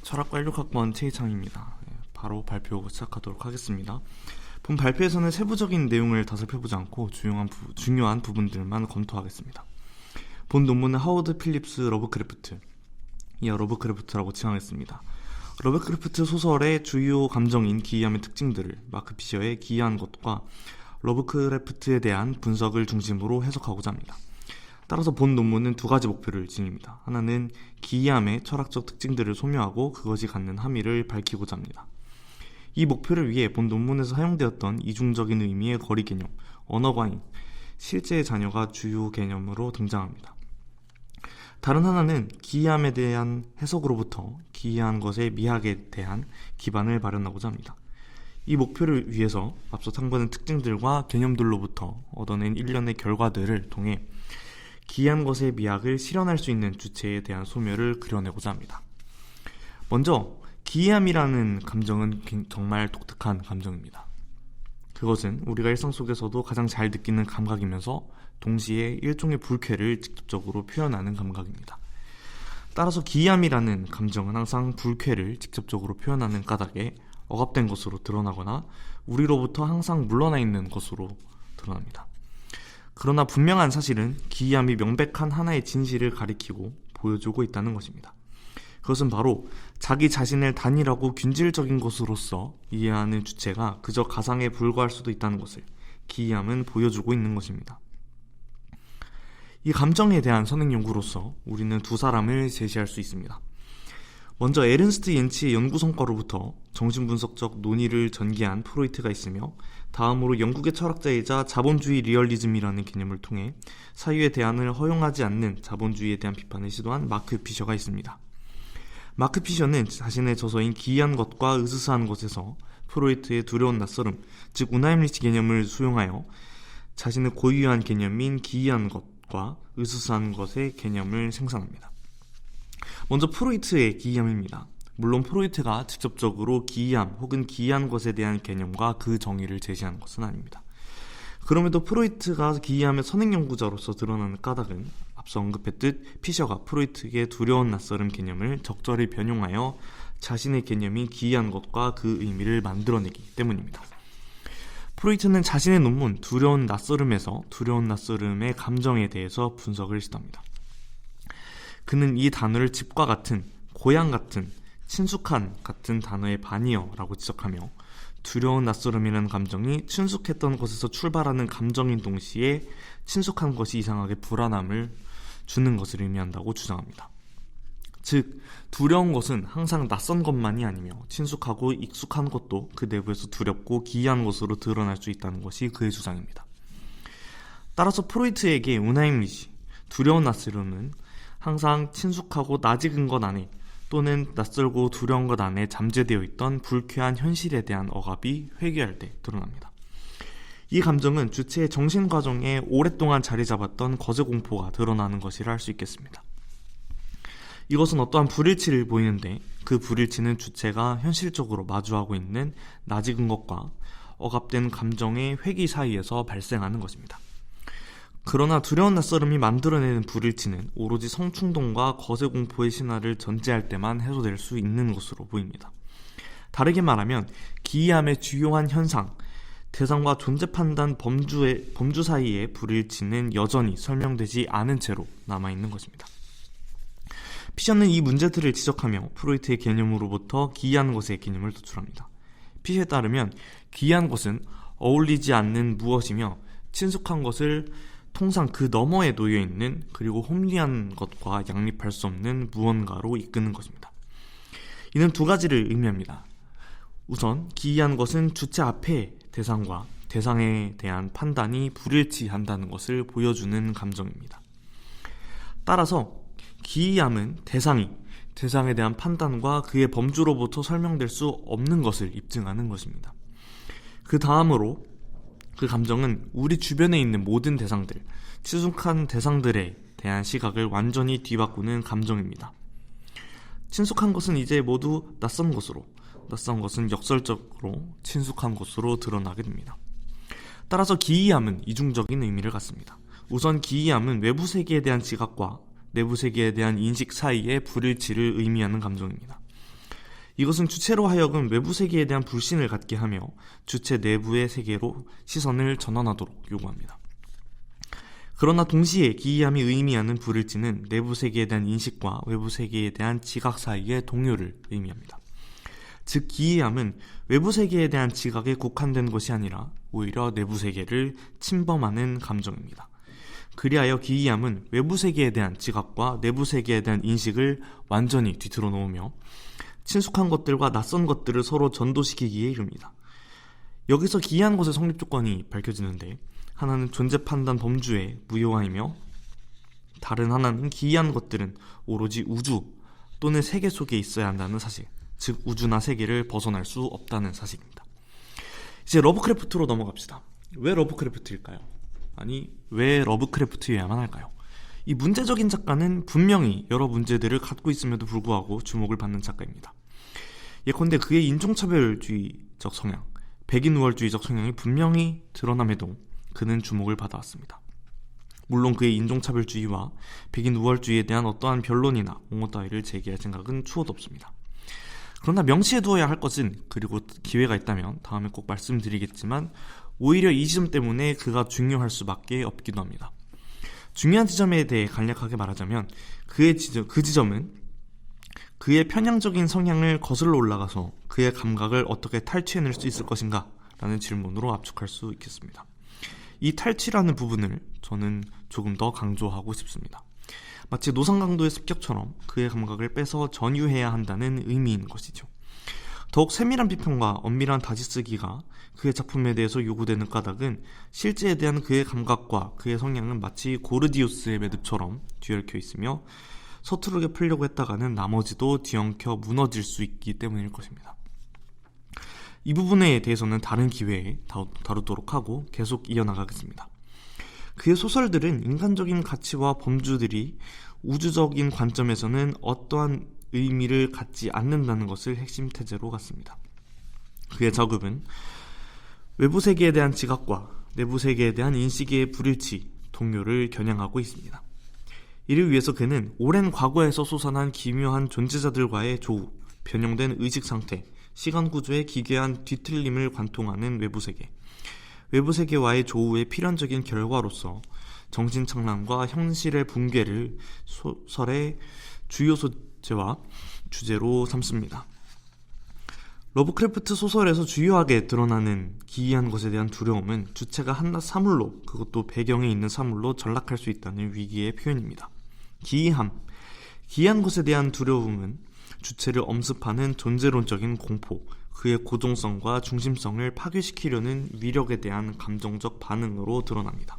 철학과 16학번 최희창입니다. 바로 발표 시작하도록 하겠습니다. 본 발표에서는 세부적인 내용을 다 살펴보지 않고 중요한 부분들만 검토하겠습니다. 본 논문은 하워드 필립스 러브크래프트, 러브크래프트라고 칭하겠습니다. 러브크래프트 소설의 주요 감정인 기이함의 특징들을 마크 피셔의 기이한 것과 러브크래프트에 대한 분석을 중심으로 해석하고자 합니다. 따라서 본 논문은 두 가지 목표를 지닙니다. 하나는 기이함의 철학적 특징들을 소묘하고 그것이 갖는 함의를 밝히고자 합니다. 이 목표를 위해 본 논문에서 사용되었던 이중적인 의미의 거리 개념, 언어과잉, 실제의 자녀가 주요 개념으로 등장합니다. 다른 하나는 기이함에 대한 해석으로부터 기이한 것의 미학에 대한 기반을 마련하고자 합니다. 이 목표를 위해서 앞서 탐구하는 특징들과 개념들로부터 얻어낸 일련의 결과들을 통해 기이한 것의 미학을 실현할 수 있는 주체에 대한 소묘를 그려내고자 합니다. 먼저 기이함이라는 감정은 정말 독특한 감정입니다. 그것은 우리가 일상 속에서도 가장 잘 느끼는 감각이면서 동시에 일종의 불쾌를 직접적으로 표현하는 감각입니다. 따라서 기이함이라는 감정은 항상 불쾌를 직접적으로 표현하는 까닭에 억압된 것으로 드러나거나 우리로부터 항상 물러나 있는 것으로 드러납니다. 그러나 분명한 사실은 기이함이 명백한 하나의 진실을 가리키고 보여주고 있다는 것입니다. 그것은 바로 자기 자신을 단일하고 균질적인 것으로서 이해하는 주체가 그저 가상에 불과할 수도 있다는 것을 기이함은 보여주고 있는 것입니다. 이 감정에 대한 선행 연구로서 우리는 두 사람을 제시할 수 있습니다. 먼저 에른스트 옌치의 연구 성과로부터 정신분석적 논의를 전개한 프로이트가 있으며, 다음으로 영국의 철학자이자 자본주의 리얼리즘이라는 개념을 통해 사유의 대안을 허용하지 않는 자본주의에 대한 비판을 시도한 마크 피셔가 있습니다. 마크 피셔는 자신의 저서인 기이한 것과 으스스한 것에서 프로이트의 두려운 낯설음, 즉 우나임리치 개념을 수용하여 자신의 고유한 개념인 기이한 것과 으스스한 것의 개념을 생산합니다. 먼저 프로이트의 기이함입니다. 물론 프로이트가 직접적으로 기이함 혹은 기이한 것에 대한 개념과 그 정의를 제시한 것은 아닙니다. 그럼에도 프로이트가 기이함의 선행연구자로서 드러나는 까닭은 앞서 언급했듯 피셔가 프로이트의 두려운 낯설음 개념을 적절히 변용하여 자신의 개념인 기이한 것과 그 의미를 만들어내기 때문입니다. 프로이트는 자신의 논문 두려운 낯설음에서 두려운 낯설음의 감정에 대해서 분석을 시도합니다. 그는 이 단어를 집과 같은, 고향 같은, 친숙한 같은 단어의 반이어라고 지적하며 두려운 낯설음이라는 감정이 친숙했던 것에서 출발하는 감정인 동시에 친숙한 것이 이상하게 불안함을 주는 것을 의미한다고 주장합니다. 즉, 두려운 것은 항상 낯선 것만이 아니며 친숙하고 익숙한 것도 그 내부에서 두렵고 기이한 것으로 드러날 수 있다는 것이 그의 주장입니다. 따라서 프로이트에게 우나임리치, 두려운 낯설음은 항상 친숙하고 낯익은 것 안에 또는 낯설고 두려운 것 안에 잠재되어 있던 불쾌한 현실에 대한 억압이 회귀할 때 드러납니다. 이 감정은 주체의 정신과정에 오랫동안 자리 잡았던 거제공포가 드러나는 것이라 할 수 있겠습니다. 이것은 어떠한 불일치를 보이는데 그 불일치는 주체가 현실적으로 마주하고 있는 낯익은 것과 억압된 감정의 회귀 사이에서 발생하는 것입니다. 그러나 두려운 낯설음이 만들어내는 불일치는 오로지 성충동과 거세공포의 신화를 전제할 때만 해소될 수 있는 것으로 보입니다. 다르게 말하면 기이함의 주요한 현상, 대상과 존재 판단 범주 사이의 불일치는 여전히 설명되지 않은 채로 남아있는 것입니다. 피셔는 이 문제들을 지적하며 프로이트의 개념으로부터 기이한 것의 개념을 도출합니다. 피셔에 따르면 기이한 것은 어울리지 않는 무엇이며 친숙한 것을 통상 그 너머에 놓여있는 그리고 홈리한 것과 양립할 수 없는 무언가로 이끄는 것입니다. 이는 두 가지를 의미합니다. 우선 기이한 것은 주체 앞의 대상과 대상에 대한 판단이 불일치한다는 것을 보여주는 감정입니다. 따라서 기이함은 대상에 대한 판단과 그의 범주로부터 설명될 수 없는 것을 입증하는 것입니다. 그 다음으로 그 감정은 우리 주변에 있는 모든 대상들, 친숙한 대상들에 대한 시각을 완전히 뒤바꾸는 감정입니다. 친숙한 것은 이제 모두 낯선 것으로, 낯선 것은 역설적으로 친숙한 것으로 드러나게 됩니다. 따라서 기이함은 이중적인 의미를 갖습니다. 우선 기이함은 외부 세계에 대한 지각과 내부 세계에 대한 인식 사이의 불일치를 의미하는 감정입니다. 이것은 주체로 하여금 외부 세계에 대한 불신을 갖게 하며 주체 내부의 세계로 시선을 전환하도록 요구합니다. 그러나 동시에 기이함이 의미하는 불일치는 내부 세계에 대한 인식과 외부 세계에 대한 지각 사이의 동요를 의미합니다. 즉 기이함은 외부 세계에 대한 지각에 국한된 것이 아니라 오히려 내부 세계를 침범하는 감정입니다. 그리하여 기이함은 외부 세계에 대한 지각과 내부 세계에 대한 인식을 완전히 뒤틀어 놓으며 친숙한 것들과 낯선 것들을 서로 전도시키기에 이릅니다. 여기서 기이한 것의 성립 조건이 밝혀지는데, 하나는 존재 판단 범주의 무효화이며 다른 하나는 기이한 것들은 오로지 우주 또는 세계 속에 있어야 한다는 사실, 즉 우주나 세계를 벗어날 수 없다는 사실입니다. 이제 러브크래프트로 넘어갑시다. 왜 러브크래프트일까요? 아니, 왜 러브크래프트여야만 할까요? 이 문제적인 작가는 분명히 여러 문제들을 갖고 있음에도 불구하고 주목을 받는 작가입니다. 예컨대 그의 인종차별주의적 성향, 백인 우월주의적 성향이 분명히 드러남에도 그는 주목을 받아왔습니다. 물론 그의 인종차별주의와 백인 우월주의에 대한 어떠한 변론이나 옹호 따위를 제기할 생각은 추호도 없습니다. 그러나 명시해두어야 할 것은, 그리고 기회가 있다면 다음에 꼭 말씀드리겠지만, 오히려 이 지점 때문에 그가 중요할 수밖에 없기도 합니다. 중요한 지점에 대해 간략하게 말하자면 그 지점은 그의 편향적인 성향을 거슬러 올라가서 그의 감각을 어떻게 탈취해낼 수 있을 것인가 라는 질문으로 압축할 수 있겠습니다. 이 탈취라는 부분을 저는 조금 더 강조하고 싶습니다. 마치 노상강도의 습격처럼 그의 감각을 빼서 전유해야 한다는 의미인 것이죠. 더욱 세밀한 비평과 엄밀한 다시쓰기가 그의 작품에 대해서 요구되는 까닭은 실제에 대한 그의 감각과 그의 성향은 마치 고르디우스의 매듭처럼 뒤엉켜 있으며 서투르게 풀려고 했다가는 나머지도 뒤엉켜 무너질 수 있기 때문일 것입니다. 이 부분에 대해서는 다른 기회에 다루도록 하고 계속 이어나가겠습니다. 그의 소설들은 인간적인 가치와 범주들이 우주적인 관점에서는 어떠한 의미를 갖지 않는다는 것을 핵심 태제로 갖습니다. 그의 작업은 외부 세계에 대한 지각과 내부 세계에 대한 인식의 불일치, 동요를 겨냥하고 있습니다. 이를 위해서 그는 오랜 과거에서 솟아난 기묘한 존재자들과의 조우, 변형된 의식 상태, 시간 구조의 기괴한 뒤틀림을 관통하는 외부 세계, 외부 세계와의 조우의 필연적인 결과로서 정신착란과 현실의 붕괴를 소설의 주요 소재와 주제로 삼습니다. 러브크래프트 소설에서 주요하게 드러나는 기이한 것에 대한 두려움은 주체가 한낱 사물로, 그것도 배경에 있는 사물로 전락할 수 있다는 위기의 표현입니다. 기이한 것에 대한 두려움은 주체를 엄습하는 존재론적인 공포, 그의 고정성과 중심성을 파괴시키려는 위력에 대한 감정적 반응으로 드러납니다.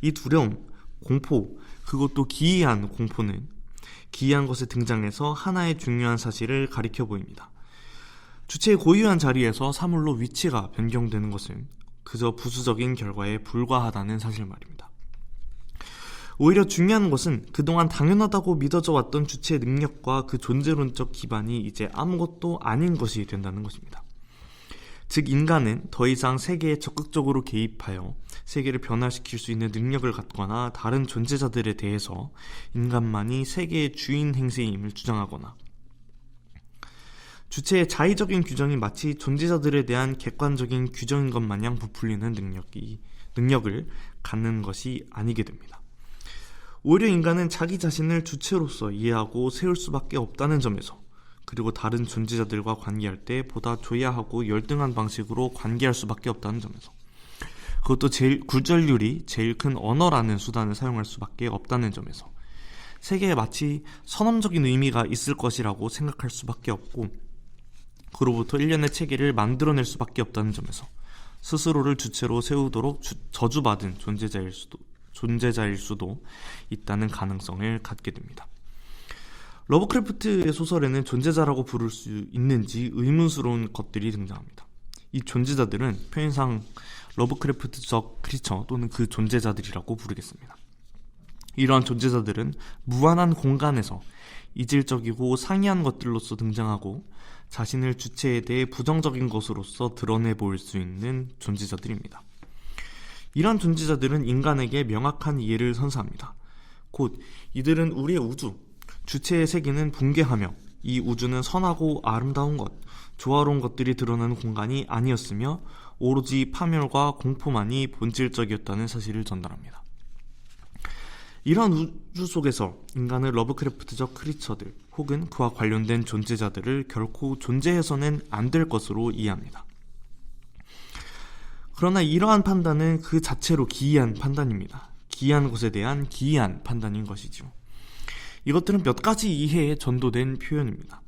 이 두려움, 공포, 그것도 기이한 공포는 기이한 것에 등장해서 하나의 중요한 사실을 가리켜 보입니다. 주체의 고유한 자리에서 사물로 위치가 변경되는 것은 그저 부수적인 결과에 불과하다는 사실 말입니다. 오히려 중요한 것은 그동안 당연하다고 믿어져 왔던 주체의 능력과 그 존재론적 기반이 이제 아무것도 아닌 것이 된다는 것입니다. 즉 인간은 더 이상 세계에 적극적으로 개입하여 세계를 변화시킬 수 있는 능력을 갖거나 다른 존재자들에 대해서 인간만이 세계의 주인 행세임을 주장하거나 주체의 자의적인 규정이 마치 존재자들에 대한 객관적인 규정인 것 마냥 부풀리는 능력을 갖는 것이 아니게 됩니다. 오히려 인간은 자기 자신을 주체로서 이해하고 세울 수밖에 없다는 점에서, 그리고 다른 존재자들과 관계할 때 보다 조야하고 열등한 방식으로 관계할 수밖에 없다는 점에서, 그것도 굴절률이 제일 큰 언어라는 수단을 사용할 수밖에 없다는 점에서 세계에 마치 선언적인 의미가 있을 것이라고 생각할 수밖에 없고 그로부터 일련의 체계를 만들어낼 수밖에 없다는 점에서 스스로를 주체로 세우도록 저주받은 존재자일 수도 있다는 가능성을 갖게 됩니다. 러브크래프트의 소설에는 존재자라고 부를 수 있는지 의문스러운 것들이 등장합니다. 이 존재자들은 표현상 러브크래프트적 크리처 또는 그 존재자들이라고 부르겠습니다. 이러한 존재자들은 무한한 공간에서 이질적이고 상이한 것들로서 등장하고 자신을 주체에 대해 부정적인 것으로서 드러내 보일 수 있는 존재자들입니다. 이러한 존재자들은 인간에게 명확한 이해를 선사합니다. 곧 이들은 우리의 우주, 주체의 세계는 붕괴하며 이 우주는 선하고 아름다운 것, 조화로운 것들이 드러나는 공간이 아니었으며 오로지 파멸과 공포만이 본질적이었다는 사실을 전달합니다. 이러한 우주 속에서 인간은 러브크래프트적 크리처들 혹은 그와 관련된 존재자들을 결코 존재해서는 안 될 것으로 이해합니다. 그러나 이러한 판단은 그 자체로 기이한 판단입니다. 기이한 것에 대한 기이한 판단인 것이죠. 이것들은 몇 가지 이해에 전도된 표현입니다.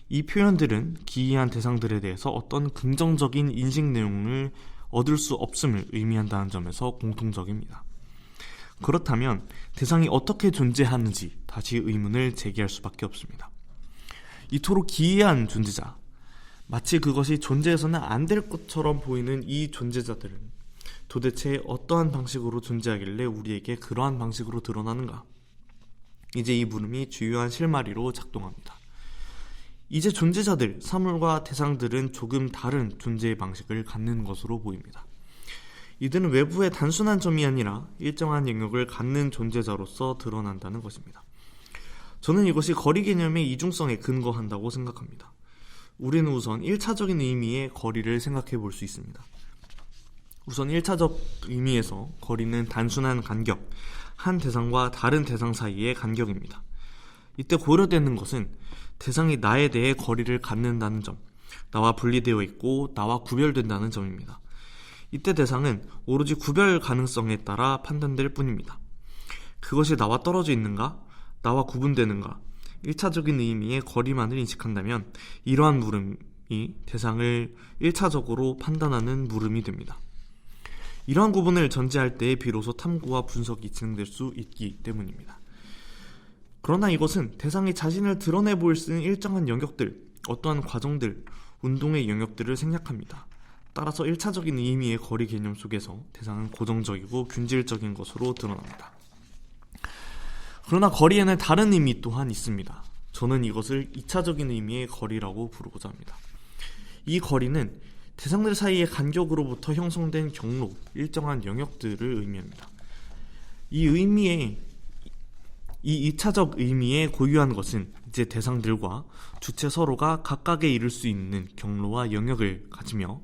이 표현들은 기이한 대상들에 대해서 어떤 긍정적인 인식 내용을 얻을 수 없음을 의미한다는 점에서 공통적입니다. 그렇다면 대상이 어떻게 존재하는지 다시 의문을 제기할 수밖에 없습니다. 이토록 기이한 존재자, 마치 그것이 존재해서는 안 될 것처럼 보이는 이 존재자들은 도대체 어떠한 방식으로 존재하길래 우리에게 그러한 방식으로 드러나는가? 이제 이 물음이 주요한 실마리로 작동합니다. 이제 존재자들, 사물과 대상들은 조금 다른 존재의 방식을 갖는 것으로 보입니다. 이들은 외부의 단순한 점이 아니라 일정한 영역을 갖는 존재자로서 드러난다는 것입니다. 저는 이것이 거리 개념의 이중성에 근거한다고 생각합니다. 우리는 우선 1차적인 의미의 거리를 생각해 볼 수 있습니다. 우선 1차적 의미에서 거리는 단순한 간격, 한 대상과 다른 대상 사이의 간격입니다. 이때 고려되는 것은 대상이 나에 대해 거리를 갖는다는 점, 나와 분리되어 있고 나와 구별된다는 점입니다. 이때 대상은 오로지 구별 가능성에 따라 판단될 뿐입니다. 그것이 나와 떨어져 있는가? 나와 구분되는가? 1차적인 의미의 거리만을 인식한다면 이러한 물음이 대상을 1차적으로 판단하는 물음이 됩니다. 이러한 구분을 전제할 때에 비로소 탐구와 분석이 진행될 수 있기 때문입니다. 그러나 이것은 대상이 자신을 드러내 보일 수 있는 일정한 영역들, 어떠한 과정들, 운동의 영역들을 생략합니다. 따라서 1차적인 의미의 거리 개념 속에서 대상은 고정적이고 균질적인 것으로 드러납니다. 그러나 거리에는 다른 의미 또한 있습니다. 저는 이것을 2차적인 의미의 거리라고 부르고자 합니다. 이 거리는 대상들 사이의 간격으로부터 형성된 경로, 일정한 영역들을 의미합니다. 이 2차적 의미에 고유한 것은 이제 대상들과 주체 서로가 각각에 이를 수 있는 경로와 영역을 가지며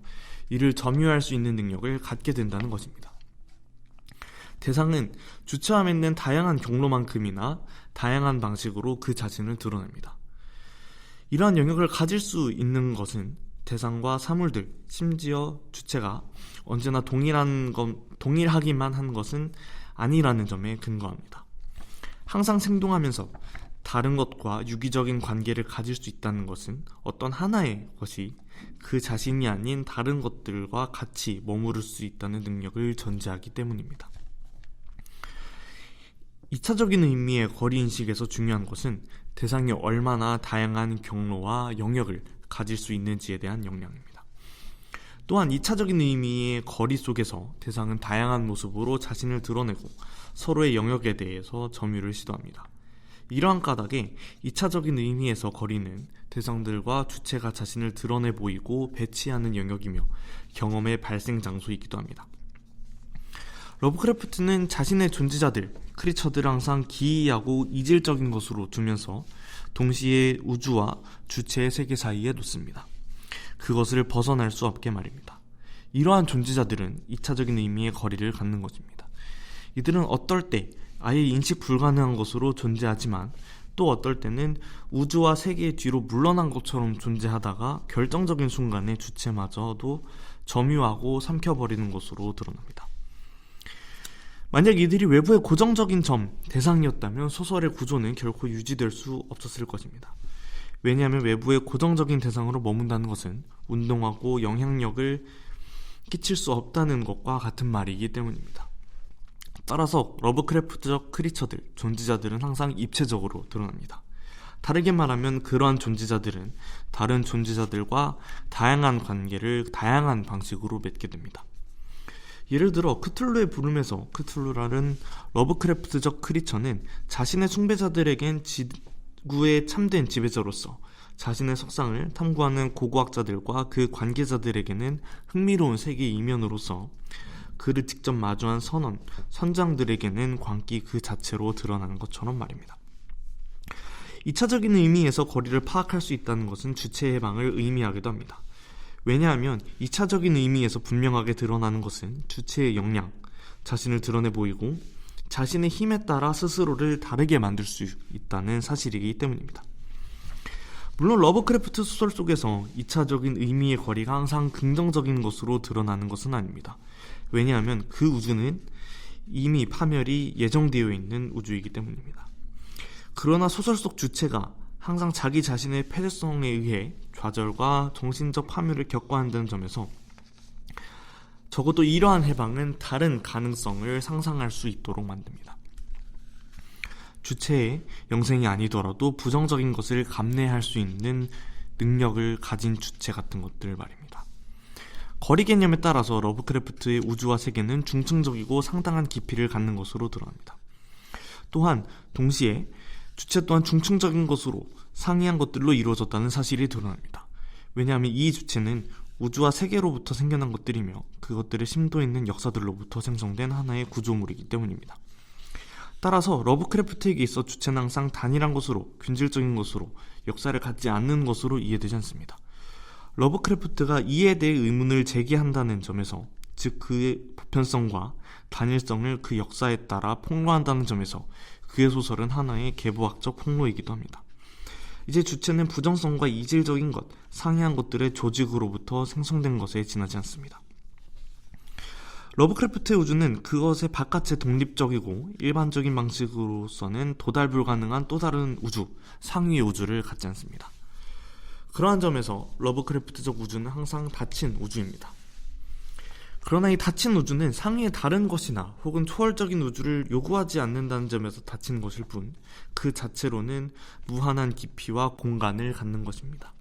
이를 점유할 수 있는 능력을 갖게 된다는 것입니다. 대상은 주체와 맺는 다양한 경로만큼이나 다양한 방식으로 그 자신을 드러냅니다. 이러한 영역을 가질 수 있는 것은 대상과 사물들, 심지어 주체가 언제나 동일하기만 한 것은 아니라는 점에 근거합니다. 항상 생동하면서 다른 것과 유기적인 관계를 가질 수 있다는 것은 어떤 하나의 것이 그 자신이 아닌 다른 것들과 같이 머무를 수 있다는 능력을 전제하기 때문입니다. 2차적인 의미의 거리인식에서 중요한 것은 대상이 얼마나 다양한 경로와 영역을 가질 수 있는지에 대한 역량입니다. 또한 2차적인 의미의 거리 속에서 대상은 다양한 모습으로 자신을 드러내고 서로의 영역에 대해서 점유를 시도합니다. 이러한 까닭에 2차적인 의미에서 거리는 대상들과 주체가 자신을 드러내 보이고 배치하는 영역이며 경험의 발생 장소이기도 합니다. 러브크래프트는 자신의 존재자들, 크리처들을 항상 기이하고 이질적인 것으로 두면서 동시에 우주와 주체의 세계 사이에 놓습니다. 그것을 벗어날 수 없게 말입니다. 이러한 존재자들은 2차적인 의미의 거리를 갖는 것입니다. 이들은 어떨 때 아예 인식 불가능한 것으로 존재하지만 또 어떨 때는 우주와 세계의 뒤로 물러난 것처럼 존재하다가 결정적인 순간에 주체마저도 점유하고 삼켜버리는 것으로 드러납니다. 만약 이들이 외부의 고정적인 점, 대상이었다면 소설의 구조는 결코 유지될 수 없었을 것입니다. 왜냐하면 외부의 고정적인 대상으로 머문다는 것은 운동하고 영향력을 끼칠 수 없다는 것과 같은 말이기 때문입니다. 따라서 러브크래프트적 크리처들, 존재자들은 항상 입체적으로 드러납니다. 다르게 말하면 그러한 존재자들은 다른 존재자들과 다양한 관계를 다양한 방식으로 맺게 됩니다. 예를 들어 크툴루의 부름에서 크툴루라는 러브크래프트적 크리처는 자신의 숭배자들에겐 지구의 참된 지배자로서, 자신의 석상을 탐구하는 고고학자들과 그 관계자들에게는 흥미로운 세계의 이면으로서, 그를 직접 마주한 선장들에게는 광기 그 자체로 드러나는 것처럼 말입니다. 2차적인 의미에서 거리를 파악할 수 있다는 것은 주체의 해방을 의미하기도 합니다. 왜냐하면 2차적인 의미에서 분명하게 드러나는 것은 주체의 역량, 자신을 드러내 보이고 자신의 힘에 따라 스스로를 다르게 만들 수 있다는 사실이기 때문입니다. 물론 러브크래프트 소설 속에서 2차적인 의미의 거리가 항상 긍정적인 것으로 드러나는 것은 아닙니다. 왜냐하면 그 우주는 이미 파멸이 예정되어 있는 우주이기 때문입니다. 그러나 소설 속 주체가 항상 자기 자신의 폐쇄성에 의해 좌절과 정신적 파멸을 겪어야 한다는 점에서 적어도 이러한 해방은 다른 가능성을 상상할 수 있도록 만듭니다. 주체의 영생이 아니더라도 부정적인 것을 감내할 수 있는 능력을 가진 주체 같은 것들 말입니다. 거리 개념에 따라서 러브크래프트의 우주와 세계는 중층적이고 상당한 깊이를 갖는 것으로 드러납니다. 또한 동시에 주체 또한 중층적인 것으로 상이한 것들로 이루어졌다는 사실이 드러납니다. 왜냐하면 이 주체는 우주와 세계로부터 생겨난 것들이며 그것들의 심도 있는 역사들로부터 생성된 하나의 구조물이기 때문입니다. 따라서 러브크래프트에게 있어 주체는 항상 단일한 것으로, 균질적인 것으로, 역사를 갖지 않는 것으로 이해되지 않습니다. 러브크래프트가 이에 대해 의문을 제기한다는 점에서, 즉 그의 보편성과 단일성을 그 역사에 따라 폭로한다는 점에서 그의 소설은 하나의 계보학적 폭로이기도 합니다. 이제 주체는 부정성과 이질적인 것, 상이한 것들의 조직으로부터 생성된 것에 지나지 않습니다. 러브크래프트의 우주는 그것의 바깥의 독립적이고 일반적인 방식으로서는 도달 불가능한 또 다른 우주, 상위의 우주를 갖지 않습니다. 그러한 점에서 러브크래프트적 우주는 항상 닫힌 우주입니다. 그러나 이 닫힌 우주는 상위의 다른 것이나 혹은 초월적인 우주를 요구하지 않는다는 점에서 닫힌 것일 뿐, 그 자체로는 무한한 깊이와 공간을 갖는 것입니다.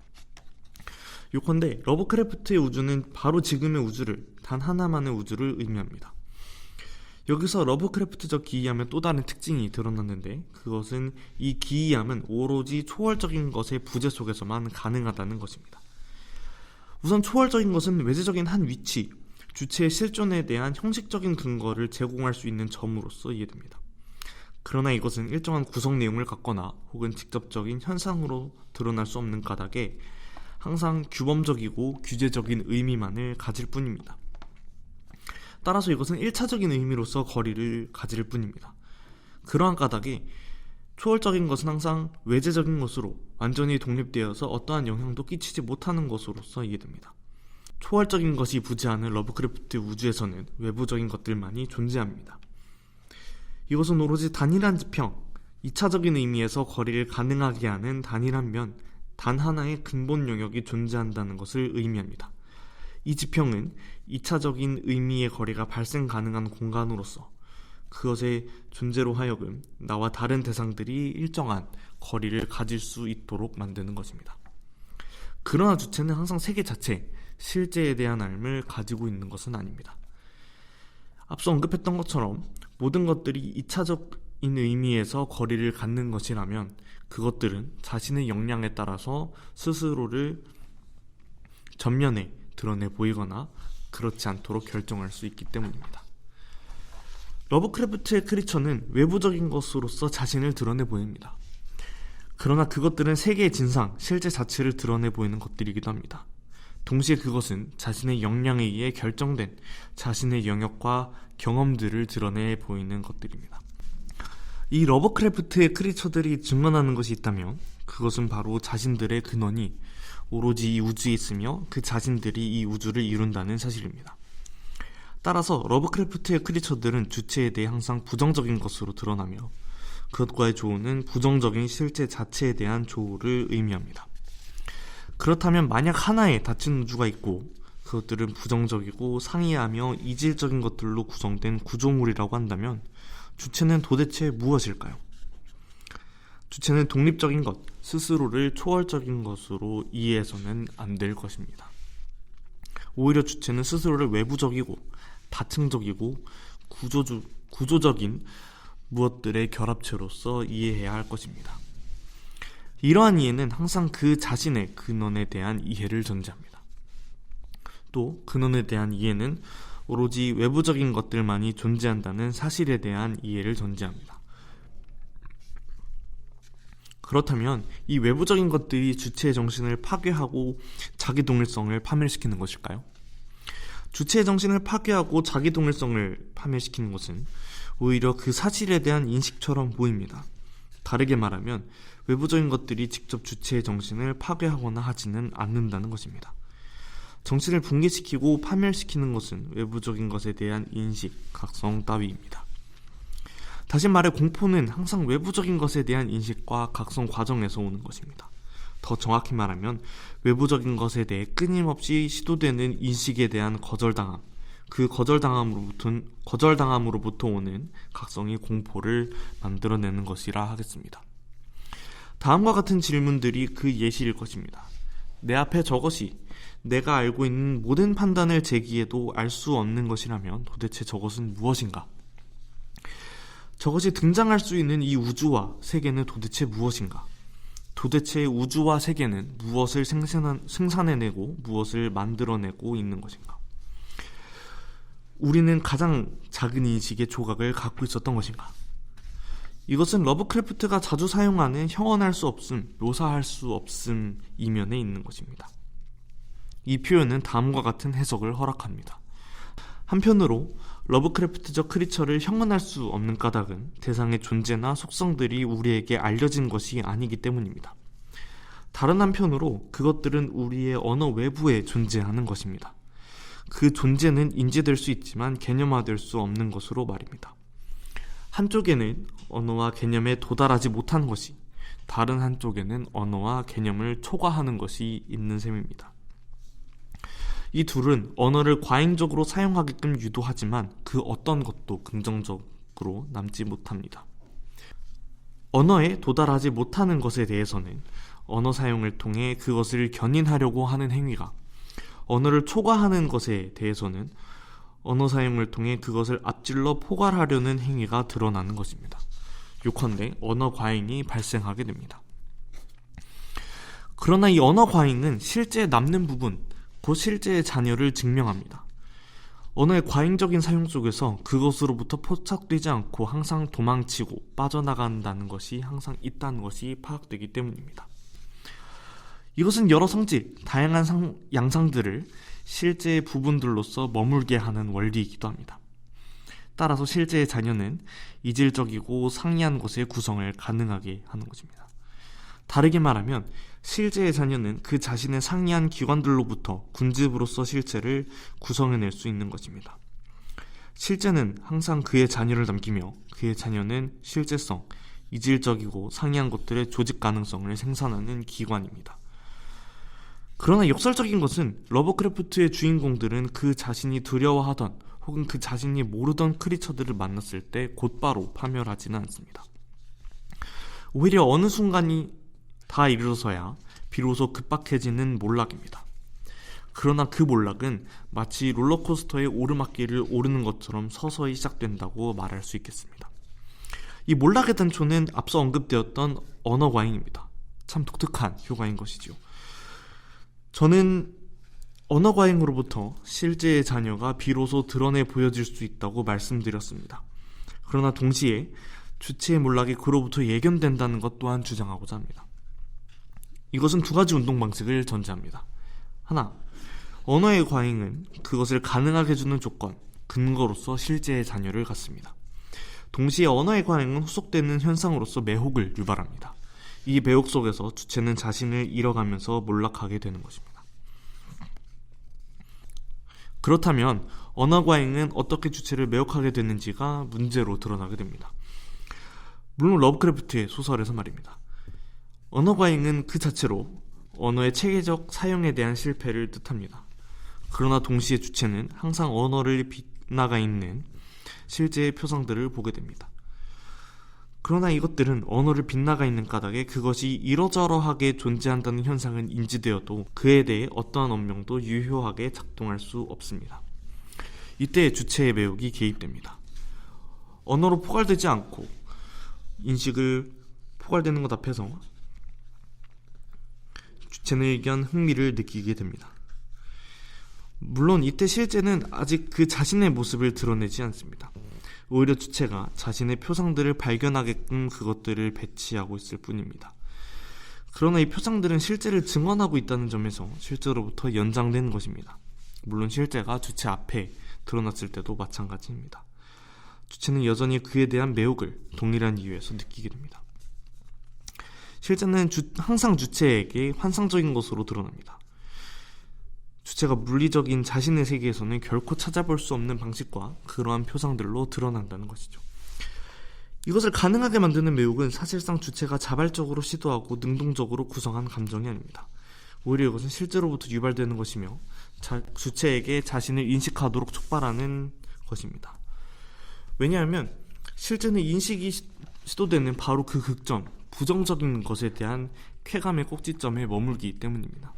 요컨대 러브크래프트의 우주는 바로 지금의 우주를, 단 하나만의 우주를 의미합니다. 여기서 러브크래프트적 기이함의 또 다른 특징이 드러났는데, 그것은 이 기이함은 오로지 초월적인 것의 부재 속에서만 가능하다는 것입니다. 우선 초월적인 것은 외재적인 한 위치, 주체의 실존에 대한 형식적인 근거를 제공할 수 있는 점으로서 이해됩니다. 그러나 이것은 일정한 구성 내용을 갖거나 혹은 직접적인 현상으로 드러날 수 없는 까닭에 항상 규범적이고 규제적인 의미만을 가질 뿐입니다. 따라서 이것은 1차적인 의미로서 거리를 가질 뿐입니다. 그러한 까닭에 초월적인 것은 항상 외재적인 것으로 완전히 독립되어서 어떠한 영향도 끼치지 못하는 것으로서 이해됩니다. 초월적인 것이 부재하는 러브크래프트 우주에서는 외부적인 것들만이 존재합니다. 이것은 오로지 단일한 지평, 2차적인 의미에서 거리를 가능하게 하는 단일한 면, 단 하나의 근본 영역이 존재한다는 것을 의미합니다. 이 지평은 2차적인 의미의 거리가 발생 가능한 공간으로서 그것의 존재로 하여금 나와 다른 대상들이 일정한 거리를 가질 수 있도록 만드는 것입니다. 그러나 주체는 항상 세계 자체, 실제에 대한 알을 가지고 있는 것은 아닙니다. 앞서 언급했던 것처럼 모든 것들이 2차적인 의미에서 거리를 갖는 것이라면 그것들은 자신의 역량에 따라서 스스로를 전면에 드러내 보이거나 그렇지 않도록 결정할 수 있기 때문입니다. 러브크래프트의 크리처는 외부적인 것으로서 자신을 드러내 보입니다. 그러나 그것들은 세계의 진상, 실제 자체를 드러내 보이는 것들이기도 합니다. 동시에 그것은 자신의 역량에 의해 결정된 자신의 영역과 경험들을 드러내 보이는 것들입니다. 이 러브크래프트의 크리처들이 증언하는 것이 있다면 그것은 바로 자신들의 근원이 오로지 이 우주에 있으며 그 자신들이 이 우주를 이룬다는 사실입니다. 따라서 러브크래프트의 크리처들은 주체에 대해 항상 부정적인 것으로 드러나며 그것과의 조우는 부정적인 실제 자체에 대한 조우를 의미합니다. 그렇다면 만약 하나의 닫힌 우주가 있고 그것들은 부정적이고 상이하며 이질적인 것들로 구성된 구조물이라고 한다면 주체는 도대체 무엇일까요? 주체는 독립적인 것, 스스로를 초월적인 것으로 이해해서는 안 될 것입니다. 오히려 주체는 스스로를 외부적이고 다층적이고 구조적인 무엇들의 결합체로서 이해해야 할 것입니다. 이러한 이해는 항상 그 자신의 근원에 대한 이해를 전제합니다. 또 근원에 대한 이해는 오로지 외부적인 것들만이 존재한다는 사실에 대한 이해를 전제합니다. 그렇다면 이 외부적인 것들이 주체의 정신을 파괴하고 자기 동일성을 파멸시키는 것일까요? 주체의 정신을 파괴하고 자기 동일성을 파멸시키는 것은 오히려 그 사실에 대한 인식처럼 보입니다. 다르게 말하면 외부적인 것들이 직접 주체의 정신을 파괴하거나 하지는 않는다는 것입니다. 정신을 붕괴시키고 파멸시키는 것은 외부적인 것에 대한 인식, 각성 따위입니다. 다시 말해 공포는 항상 외부적인 것에 대한 인식과 각성 과정에서 오는 것입니다. 더 정확히 말하면 외부적인 것에 대해 끊임없이 시도되는 인식에 대한 거절당함, 그 거절당함으로부터 오는 각성이 공포를 만들어내는 것이라 하겠습니다. 다음과 같은 질문들이 그 예시일 것입니다. 내 앞에 저것이 내가 알고 있는 모든 판단을 제기해도 알 수 없는 것이라면 도대체 저것은 무엇인가? 저것이 등장할 수 있는 이 우주와 세계는 도대체 무엇인가? 도대체 우주와 세계는 무엇을 생산해내고 무엇을 만들어내고 있는 것인가? 우리는 가장 작은 인식의 조각을 갖고 있었던 것인가? 이것은 러브크래프트가 자주 사용하는 형언할 수 없음, 묘사할 수 없음 이면에 있는 것입니다. 이 표현은 다음과 같은 해석을 허락합니다. 한편으로 러브크래프트적 크리처를 형언할 수 없는 까닭은 대상의 존재나 속성들이 우리에게 알려진 것이 아니기 때문입니다. 다른 한편으로 그것들은 우리의 언어 외부에 존재하는 것입니다. 그 존재는 인지될 수 있지만 개념화될 수 없는 것으로 말입니다. 한쪽에는 언어와 개념에 도달하지 못한 것이, 다른 한쪽에는 언어와 개념을 초과하는 것이 있는 셈입니다. 이 둘은 언어를 과잉적으로 사용하게끔 유도하지만 그 어떤 것도 긍정적으로 남지 못합니다. 언어에 도달하지 못하는 것에 대해서는 언어 사용을 통해 그것을 견인하려고 하는 행위가, 언어를 초과하는 것에 대해서는 언어 사용을 통해 그것을 앞질러 포괄하려는 행위가 드러나는 것입니다. 요컨대 언어 과잉이 발생하게 됩니다. 그러나 이 언어 과잉은 실제 남는 부분, 곧 실제의 잔여를 증명합니다. 언어의 과잉적인 사용 속에서 그것으로부터 포착되지 않고 항상 도망치고 빠져나간다는 것이 항상 있다는 것이 파악되기 때문입니다. 이것은 여러 성질, 다양한 양상들을 실제의 부분들로서 머물게 하는 원리이기도 합니다. 따라서 실제의 잔여는 이질적이고 상이한 것의 구성을 가능하게 하는 것입니다. 다르게 말하면 실제의 잔여는 그 자신의 상이한 기관들로부터 군집으로서 실체를 구성해낼 수 있는 것입니다. 실제는 항상 그의 잔여를 남기며 그의 잔여는 실제성, 이질적이고 상이한 것들의 조직 가능성을 생산하는 기관입니다. 그러나 역설적인 것은 러브크래프트의 주인공들은 그 자신이 두려워하던 혹은 그 자신이 모르던 크리처들을 만났을 때 곧바로 파멸하지는 않습니다. 오히려 어느 순간이 다 이르러서야 비로소 급박해지는 몰락입니다. 그러나 그 몰락은 마치 롤러코스터의 오르막길을 오르는 것처럼 서서히 시작된다고 말할 수 있겠습니다. 이 몰락의 단초는 앞서 언급되었던 언어 과잉입니다. 참 독특한 효과인 것이죠. 저는 언어 과잉으로부터 실제의 잔여가 비로소 드러내 보여질 수 있다고 말씀드렸습니다. 그러나 동시에 주체의 몰락이 그로부터 예견된다는 것 또한 주장하고자 합니다. 이것은 두 가지 운동 방식을 전제합니다. 하나, 언어의 과잉은 그것을 가능하게 해주는 조건, 근거로서 실제의 잔여를 갖습니다. 동시에 언어의 과잉은 후속되는 현상으로서 매혹을 유발합니다. 이 매혹 속에서 주체는 자신을 잃어가면서 몰락하게 되는 것입니다. 그렇다면 언어 과잉은 어떻게 주체를 매혹하게 되는지가 문제로 드러나게 됩니다. 물론 러브크래프트의 소설에서 말입니다. 언어 과잉은 그 자체로 언어의 체계적 사용에 대한 실패를 뜻합니다. 그러나 동시에 주체는 항상 언어를 빗나가 있는 실제의 표상들을 보게 됩니다. 그러나 이것들은 언어를 빗나가 있는 까닭에 그것이 이러저러하게 존재한다는 현상은 인지되어도 그에 대해 어떠한 언명도 유효하게 작동할 수 없습니다. 이때 주체의 매혹이 개입됩니다. 언어로 포괄되지 않고 인식을 포괄되는 것 앞에서 주체는 의견 흥미를 느끼게 됩니다. 물론 이때 실제는 아직 그 자신의 모습을 드러내지 않습니다. 오히려 주체가 자신의 표상들을 발견하게끔 그것들을 배치하고 있을 뿐입니다. 그러나 이 표상들은 실제를 증언하고 있다는 점에서 실제로부터 연장되는 것입니다. 물론 실제가 주체 앞에 드러났을 때도 마찬가지입니다. 주체는 여전히 그에 대한 매혹을 동일한 이유에서 느끼게 됩니다. 실제는 항상 주체에게 환상적인 것으로 드러납니다. 주체가 물리적인 자신의 세계에서는 결코 찾아볼 수 없는 방식과 그러한 표상들로 드러난다는 것이죠. 이것을 가능하게 만드는 매혹은 사실상 주체가 자발적으로 시도하고 능동적으로 구성한 감정이 아닙니다. 오히려 이것은 실제로부터 유발되는 것이며 주체에게 자신을 인식하도록 촉발하는 것입니다. 왜냐하면 실제는 인식이 시도되는 바로 그 극점, 부정적인 것에 대한 쾌감의 꼭지점에 머물기 때문입니다.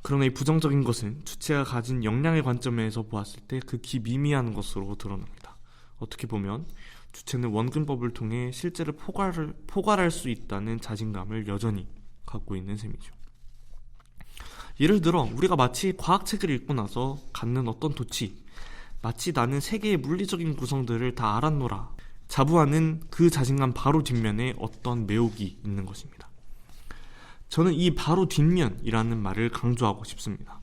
그러나 이 부정적인 것은 주체가 가진 역량의 관점에서 보았을 때 극히 미미한 것으로 드러납니다. 어떻게 보면 주체는 원근법을 통해 실제를 포괄할 수 있다는 자신감을 여전히 갖고 있는 셈이죠. 예를 들어 우리가 마치 과학책을 읽고 나서 갖는 어떤 도취, 마치 나는 세계의 물리적인 구성들을 다 알았노라 자부하는 그 자신감 바로 뒷면에 어떤 매혹이 있는 것입니다. 저는 이 바로 뒷면이라는 말을 강조하고 싶습니다.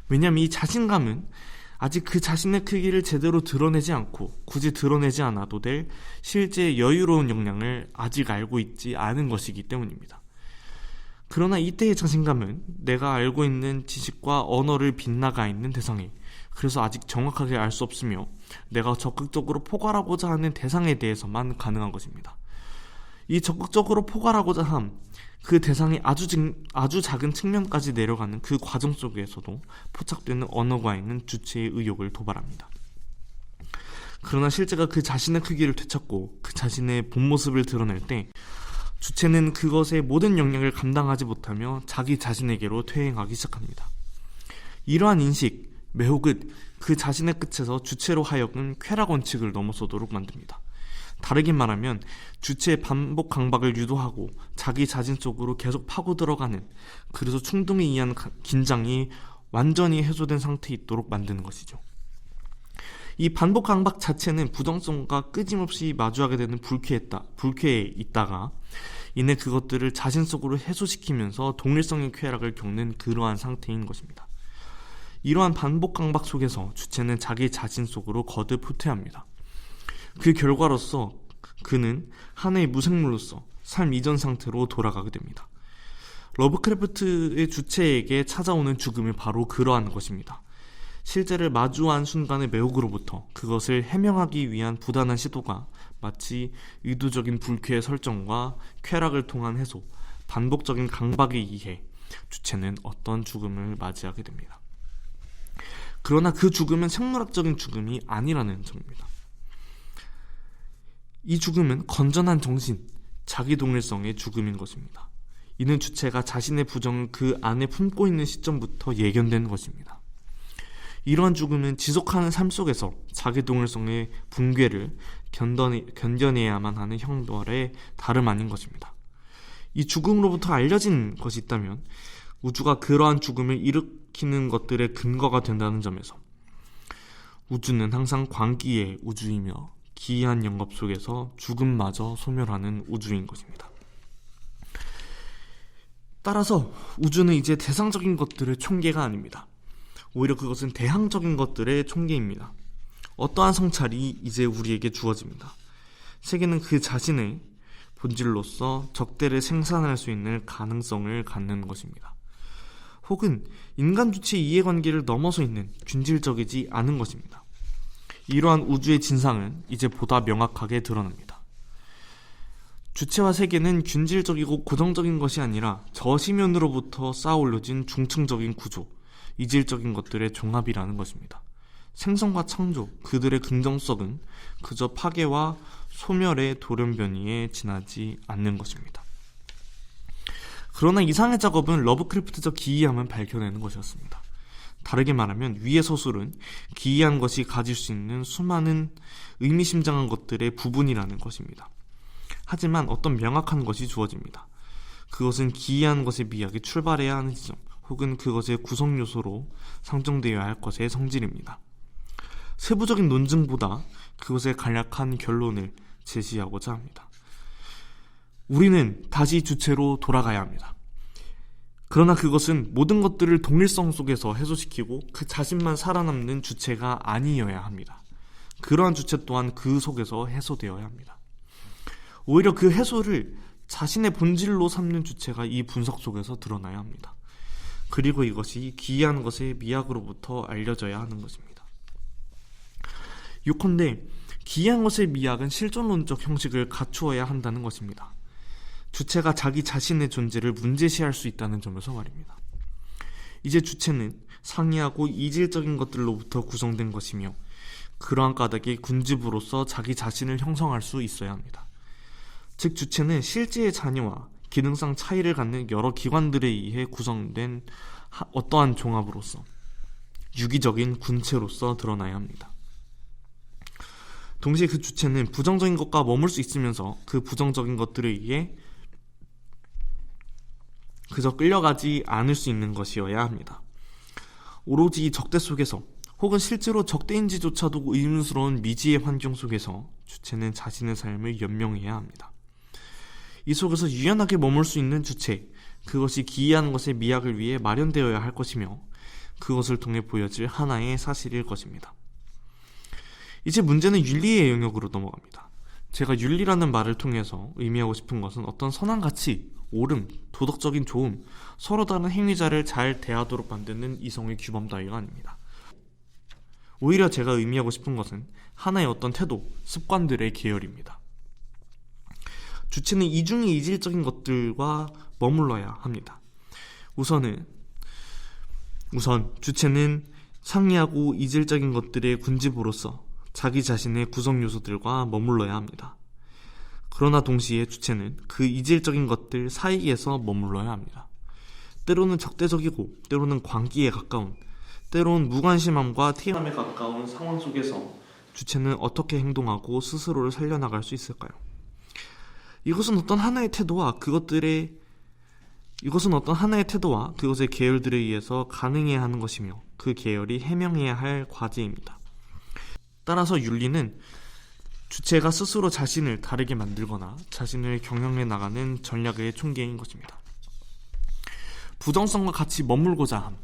왜냐하면 이 자신감은 아직 그 자신의 크기를 제대로 드러내지 않고 굳이 드러내지 않아도 될 실제 여유로운 역량을 아직 알고 있지 않은 것이기 때문입니다. 그러나 이때의 자신감은 내가 알고 있는 지식과 언어를 빗나가 있는 대상에, 그래서 아직 정확하게 알 수 없으며 내가 적극적으로 포괄하고자 하는 대상에 대해서만 가능한 것입니다. 이 적극적으로 포괄하고자 함, 그 대상이 아주 작은 측면까지 내려가는 그 과정 속에서도 포착되는 언어가 있는 주체의 의욕을 도발합니다. 그러나 실제가 그 자신의 크기를 되찾고 그 자신의 본 모습을 드러낼 때 주체는 그것의 모든 역량을 감당하지 못하며 자기 자신에게로 퇴행하기 시작합니다. 이러한 인식, 매혹은 그 자신의 끝에서 주체로 하여금 쾌락 원칙을 넘어서도록 만듭니다. 다르게 말하면 주체의 반복 강박을 유도하고 자기 자신 속으로 계속 파고 들어가는, 그래서 충동에 의한 긴장이 완전히 해소된 상태에 있도록 만드는 것이죠. 이 반복 강박 자체는 부정성과 끊임없이 마주하게 되는 불쾌에 있다가 이내 그것들을 자신 속으로 해소시키면서 동일성의 쾌락을 겪는 그러한 상태인 것입니다. 이러한 반복 강박 속에서 주체는 자기 자신 속으로 거듭 후퇴합니다. 그 결과로서 그는 하나의 무생물로서 삶 이전 상태로 돌아가게 됩니다. 러브크래프트의 주체에게 찾아오는 죽음이 바로 그러한 것입니다. 실제를 마주한 순간의 매혹으로부터 그것을 해명하기 위한 부단한 시도가 마치 의도적인 불쾌의 설정과 쾌락을 통한 해소, 반복적인 강박에 의해 주체는 어떤 죽음을 맞이하게 됩니다. 그러나 그 죽음은 생물학적인 죽음이 아니라는 점입니다. 이 죽음은 건전한 정신, 자기 동일성의 죽음인 것입니다. 이는 주체가 자신의 부정을 그 안에 품고 있는 시점부터 예견된 것입니다. 이러한 죽음은 지속하는 삶 속에서 자기 동일성의 붕괴를 견뎌내야만 하는 형벌의 다름 아닌 것입니다. 이 죽음으로부터 알려진 것이 있다면 우주가 그러한 죽음을 일으키는 것들의 근거가 된다는 점에서 우주는 항상 광기의 우주이며 기이한 영겁 속에서 죽음마저 소멸하는 우주인 것입니다. 따라서 우주는 이제 대상적인 것들의 총계가 아닙니다. 오히려 그것은 대항적인 것들의 총계입니다. 어떠한 성찰이 이제 우리에게 주어집니다. 세계는 그 자신의 본질로서 적대를 생산할 수 있는 가능성을 갖는 것입니다. 혹은 인간 주체의 이해관계를 넘어서 있는 균질적이지 않은 것입니다. 이러한 우주의 진상은 이제 보다 명확하게 드러납니다. 주체와 세계는 균질적이고 고정적인 것이 아니라 저시면으로부터 쌓아올려진 중층적인 구조, 이질적인 것들의 종합이라는 것입니다. 생성과 창조, 그들의 긍정성은 그저 파괴와 소멸의 돌연변이에 지나지 않는 것입니다. 그러나 이상의 작업은 러브크래프트적 기이함을 밝혀내는 것이었습니다. 다르게 말하면 위의 서술은 기이한 것이 가질 수 있는 수많은 의미심장한 것들의 부분이라는 것입니다. 하지만 어떤 명확한 것이 주어집니다. 그것은 기이한 것의 미학이 출발해야 하는 지점, 혹은 그것의 구성 요소로 상정되어야 할 것의 성질입니다. 세부적인 논증보다 그것의 간략한 결론을 제시하고자 합니다. 우리는 다시 주체로 돌아가야 합니다. 그러나 그것은 모든 것들을 동일성 속에서 해소시키고 그 자신만 살아남는 주체가 아니어야 합니다. 그러한 주체 또한 그 속에서 해소되어야 합니다. 오히려 그 해소를 자신의 본질로 삼는 주체가 이 분석 속에서 드러나야 합니다. 그리고 이것이 기이한 것의 미학으로부터 알려져야 하는 것입니다. 요컨대 기이한 것의 미학은 실존론적 형식을 갖추어야 한다는 것입니다. 주체가 자기 자신의 존재를 문제시할 수 있다는 점에서 말입니다. 이제 주체는 상이하고 이질적인 것들로부터 구성된 것이며 그러한 까닭에 군집으로서 자기 자신을 형성할 수 있어야 합니다. 즉 주체는 실제의 자녀와 기능상 차이를 갖는 여러 기관들에 의해 구성된 어떠한 종합으로서 유기적인 군체로서 드러나야 합니다. 동시에 그 주체는 부정적인 것과 머물 수 있으면서 그 부정적인 것들에 의해 그저 끌려가지 않을 수 있는 것이어야 합니다. 오로지 적대 속에서 혹은 실제로 적대인지조차도 의문스러운 미지의 환경 속에서 주체는 자신의 삶을 연명해야 합니다. 이 속에서 유연하게 머물 수 있는 주체, 그것이 기이한 것의 미학을 위해 마련되어야 할 것이며 그것을 통해 보여질 하나의 사실일 것입니다. 이제 문제는 윤리의 영역으로 넘어갑니다. 제가 윤리라는 말을 통해서 의미하고 싶은 것은 어떤 선한 가치, 옳음, 도덕적인 좋음, 서로 다른 행위자를 잘 대하도록 만드는 이성의 규범 따위가 아닙니다. 오히려 제가 의미하고 싶은 것은 하나의 어떤 태도, 습관들의 계열입니다. 주체는 이중의 이질적인 것들과 머물러야 합니다. 우선 주체는 상이하고 이질적인 것들의 군집으로서 자기 자신의 구성 요소들과 머물러야 합니다. 그러나 동시에 주체는 그 이질적인 것들 사이에서 머물러야 합니다. 때로는 적대적이고 때로는 광기에 가까운, 때로는 무관심함과 태연함에 가까운 상황 속에서 주체는 어떻게 행동하고 스스로를 살려나갈 수 있을까요? 이것은 어떤 하나의 태도와 그것의 계열들에 의해서 가능해야 하는 것이며 그 계열이 해명해야 할 과제입니다. 따라서 윤리는 주체가 스스로 자신을 다르게 만들거나 자신을 경영해 나가는 전략의 총계인 것입니다. 부정성과 같이 머물고자 함,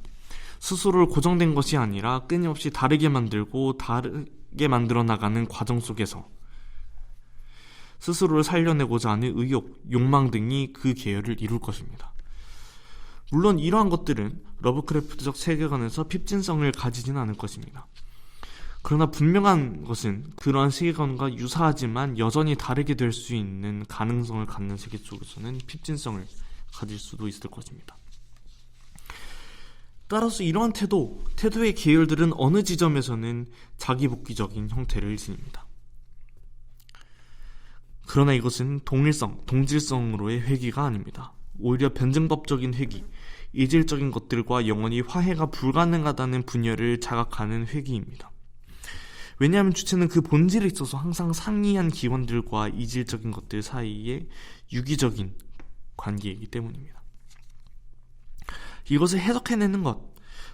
스스로를 고정된 것이 아니라 끊임없이 다르게 만들고 다르게 만들어 나가는 과정 속에서 스스로를 살려내고자 하는 의욕, 욕망 등이 그 계열을 이룰 것입니다. 물론 이러한 것들은 러브크래프트적 세계관에서 핍진성을 가지지는 않을 것입니다. 그러나 분명한 것은 그러한 세계관과 유사하지만 여전히 다르게 될 수 있는 가능성을 갖는 세계 속에서는 핍진성을 가질 수도 있을 것입니다. 따라서 이러한 태도의 계열들은 어느 지점에서는 자기복귀적인 형태를 지닙니다. 그러나 이것은 동질성으로의 회귀가 아닙니다. 오히려 변증법적인 회귀, 이질적인 것들과 영원히 화해가 불가능하다는 분열을 자각하는 회귀입니다. 왜냐하면 주체는 그 본질에 있어서 항상 상이한 기관들과 이질적인 것들 사이에 유기적인 관계이기 때문입니다. 이것을 해석해내는 것,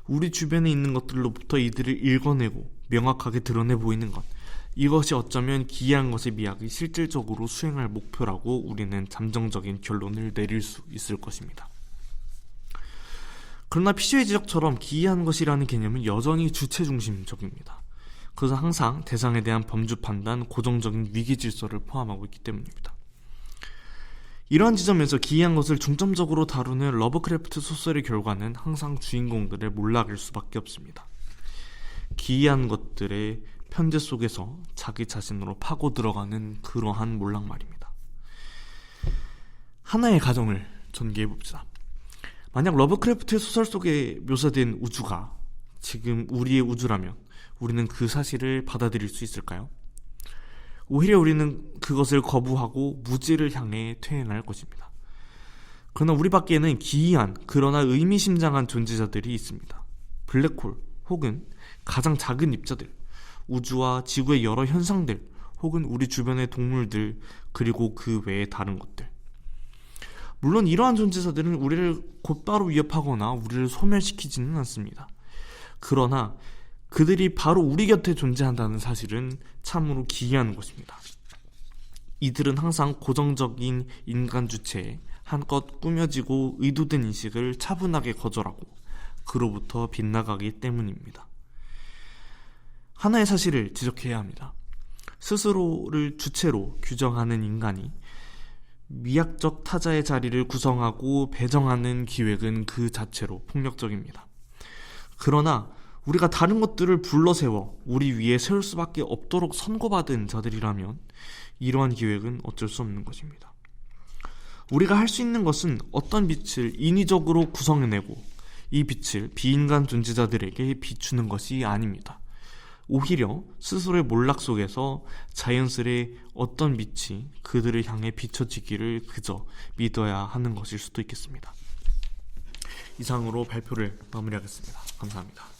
우리 주변에 있는 것들로부터 이들을 읽어내고 명확하게 드러내 보이는 것, 이것이 어쩌면 기이한 것의 미학이 실질적으로 수행할 목표라고 우리는 잠정적인 결론을 내릴 수 있을 것입니다. 그러나 피셔의 지적처럼 기이한 것이라는 개념은 여전히 주체중심적입니다. 그것은 항상 대상에 대한 범주 판단, 고정적인 위기 질서를 포함하고 있기 때문입니다. 이러한 지점에서 기이한 것을 중점적으로 다루는 러브크래프트 소설의 결과는 항상 주인공들의 몰락일 수밖에 없습니다. 기이한 것들의 편제 속에서 자기 자신으로 파고 들어가는 그러한 몰락 말입니다. 하나의 가정을 전개해봅시다. 만약 러브크래프트의 소설 속에 묘사된 우주가 지금 우리의 우주라면 우리는 그 사실을 받아들일 수 있을까요? 오히려 우리는 그것을 거부하고 무지를 향해 퇴행할 것입니다. 그러나 우리 밖에는 기이한 그러나 의미심장한 존재자들이 있습니다. 블랙홀 혹은 가장 작은 입자들, 우주와 지구의 여러 현상들 혹은 우리 주변의 동물들, 그리고 그 외의 다른 것들. 물론 이러한 존재자들은 우리를 곧바로 위협하거나 우리를 소멸시키지는 않습니다. 그러나 그들이 바로 우리 곁에 존재한다는 사실은 참으로 기이한 것입니다. 이들은 항상 고정적인 인간 주체에 한껏 꾸며지고 의도된 인식을 차분하게 거절하고 그로부터 빗나가기 때문입니다. 하나의 사실을 지적해야 합니다. 스스로를 주체로 규정하는 인간이 미학적 타자의 자리를 구성하고 배정하는 기획은 그 자체로 폭력적입니다. 그러나 우리가 다른 것들을 불러세워 우리 위에 세울 수밖에 없도록 선고받은 자들이라면 이러한 기획은 어쩔 수 없는 것입니다. 우리가 할 수 있는 것은 어떤 빛을 인위적으로 구성해내고 이 빛을 비인간 존재자들에게 비추는 것이 아닙니다. 오히려 스스로의 몰락 속에서 자연스레 어떤 빛이 그들을 향해 비춰지기를 그저 믿어야 하는 것일 수도 있겠습니다. 이상으로 발표를 마무리하겠습니다. 감사합니다.